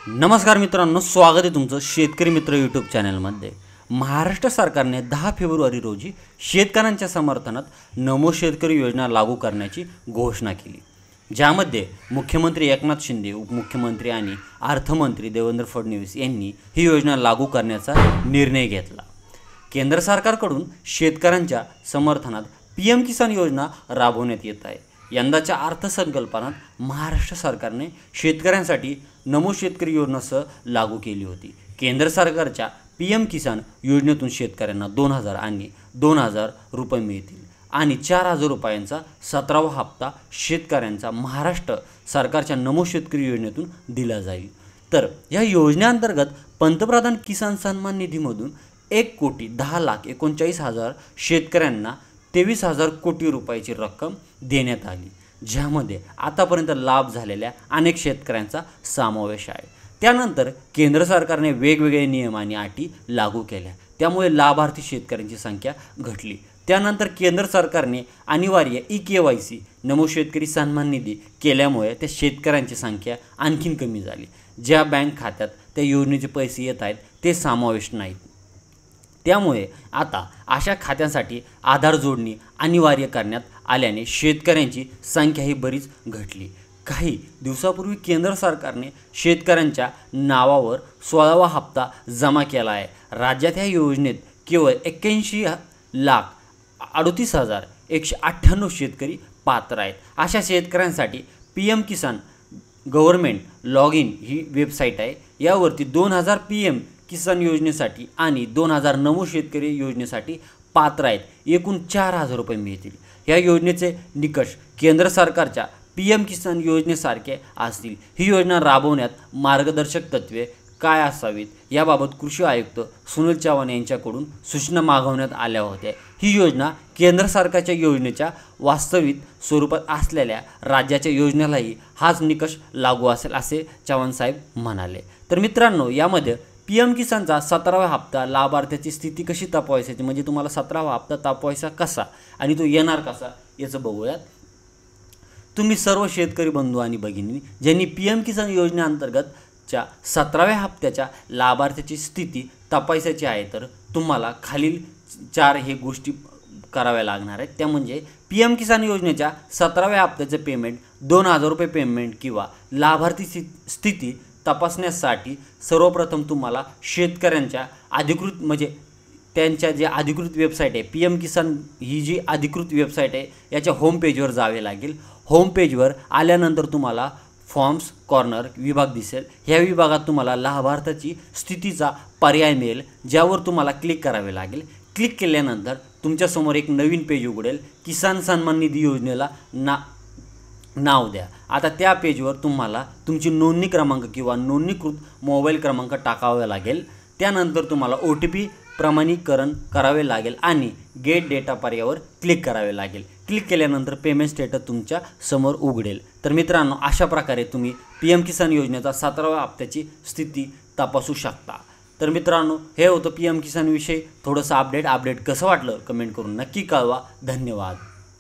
नमस्कार मित्रांनो, स्वागत आहे तुमचं शेतकरी मित्र यूट्यूब चॅनलमध्ये। महाराष्ट्र सरकारने 10 फेब्रुवारी रोजी शेतकऱ्यांच्या समर्थनात नमो शेतकरी योजना लागू करण्याची घोषणा केली, ज्यामध्ये मुख्यमंत्री एकनाथ शिंदे, उपमुख्यमंत्री आणि अर्थमंत्री देवेंद्र फडणवीस यांनी ही योजना लागू करण्याचा निर्णय घेतला। केंद्र सरकारकडून शेतकऱ्यांच्या समर्थनात पीएम किसान योजना राबवण्यात येत आहे। यंदाच्या अर्थसंकल्पात महाराष्ट्र सरकारने शेतकऱ्यांसाठी नमो शेतकरी योजनासह लागू केली होती। केंद्र सरकारच्या पीएम किसान योजनेतून शेतकऱ्यांना 2000 आणि 2000 रुपये मिळतील आणि 4000 रुपयांचा 17वा हप्ता शेतकऱ्यांचा महाराष्ट्र सरकारच्या नमो शेतकरी योजनेतून दिला जाईल। तर या योजनेअंतर्गत पंतप्रधान किसान सन्मान निधीमधून 1,10,39,000 शेतकऱ्यांना 23,000 कोटी रुपयाची रक्कम देण्यात आली, ज्यामध्ये आतापर्यंत लाभ झालेल्या अनेक शेतकऱ्यांचा समावेश आहे। त्यानंतर केंद्र सरकारने वेगवेगळे नियम आणि अटी लागू केल्या, त्यामुळे लाभार्थी शेतकऱ्यांची संख्या घटली। त्यानंतर केंद्र सरकारने अनिवार्य ई-KYC नमो शेतकरी सन्मान निधी केल्यामुळे त्या शेतकऱ्यांची संख्या आणखीन कमी झाली। ज्या बँक खात्यात त्या योजनेचे पैसे येत आहेत ते समावेश नाहीत, त्यामुळे आता अशा खात्यांसाठी आधार जोडणी अनिवार्य करण्यात आल्याने शेतकऱ्यांची संख्याही बरीच घटली। काही दिवसापूर्वी केंद्र सरकारने शेतकऱ्यांच्या नावावर 16वा हप्ता जमा केला आहे। राज्यात ह्या योजनेत केवळ 81,38,198 शेतकरी पात्र आहेत। अशा शेतकऱ्यांसाठी PM Kisan government log in he website आहे। यावरती 2000 पीएम किसान योजनेसाठी आणि 2000 नमो शेतकरी योजनेसाठी पात्र आहेत। एकूण 4000 रुपये मिळतील। या योजनेचे निकष केंद्र सरकारच्या पीएम किसान योजनेसारखे असतील। ही योजना राबवण्यात मार्गदर्शक तत्त्वे काय असावीत याबाबत कृषी आयुक्त सुनील चव्हाण यांच्याकडून सूचना मागवण्यात आल्या होत्या। ही योजना केंद्र सरकारच्या योजनेच्या वास्तविक स्वरूपात असलेल्या राज्याच्या योजनेलाही हाच निकष लागू असेल, असे चव्हाण साहेब म्हणाले। तर मित्रांनो, यामध्ये पीएम किसानचा 17वा हप्ता लाभार्थ्याची स्थिती कशी तपासायची, म्हणजे तुम्हाला 17वा हप्ता तापवायचा कसा आणि तो येणार कसा याचं बघूयात। तुम्ही सर्व शेतकरी बंधू आणि भगिनी ज्यांनी पीएम किसान योजनेअंतर्गतच्या 17व्या हप्त्याच्या लाभार्थ्याची स्थिती तपासायची आहे, तर तुम्हाला खालील 4 हे गोष्टी कराव्या लागणार आहेत। त्या म्हणजे पीएम किसान योजनेच्या 17व्या हप्त्याचे पेमेंट 2000 रुपये पेमेंट किंवा लाभार्थी स्थिती तपासण्यासाठी सर्वप्रथम तुम्हाला शेतकऱ्यांच्या अधिकृत म्हणजे त्यांच्या जे अधिकृत वेबसाईट आहे, पीएम किसान ही जी अधिकृत वेबसाईट आहे याच्या होम पेजवर जावे लागेल। होम पेजवर आल्यानंतर तुम्हाला फॉर्म्स कॉर्नर विभाग दिसेल। ह्या विभागात तुम्हाला लाभार्थ्याची स्थितीचा पर्याय मिळेल, ज्यावर तुम्हाला क्लिक करावे लागेल। क्लिक केल्यानंतर तुमच्यासमोर एक नवीन पेज उघडेल। किसान सन्मान निधी योजनेला नाव द्या। आता त्या पेजवर तुम्हाला तुमची नोंदणी क्रमांक किंवा नोंदणीकृत मोबाईल क्रमांक टाकावा लागेल। त्यानंतर तुम्हाला OTP प्रमाणीकरण करावे लागेल आणि गेट डेटा पर्यायावर क्लिक करावे लागेल। क्लिक केल्यानंतर पेमेंट स्टेटस तुमच्या समोर उघडेल। तर मित्रांनो, अशा प्रकारे तुम्ही पीएम किसान योजनेचा 17व्या हप्त्याची स्थिती तपासू शकता। तर मित्रांनो, हे होतं पीएम किसान विषयी थोडंसं अपडेट कसं वाटलं कमेंट करून नक्की कळवा। धन्यवाद।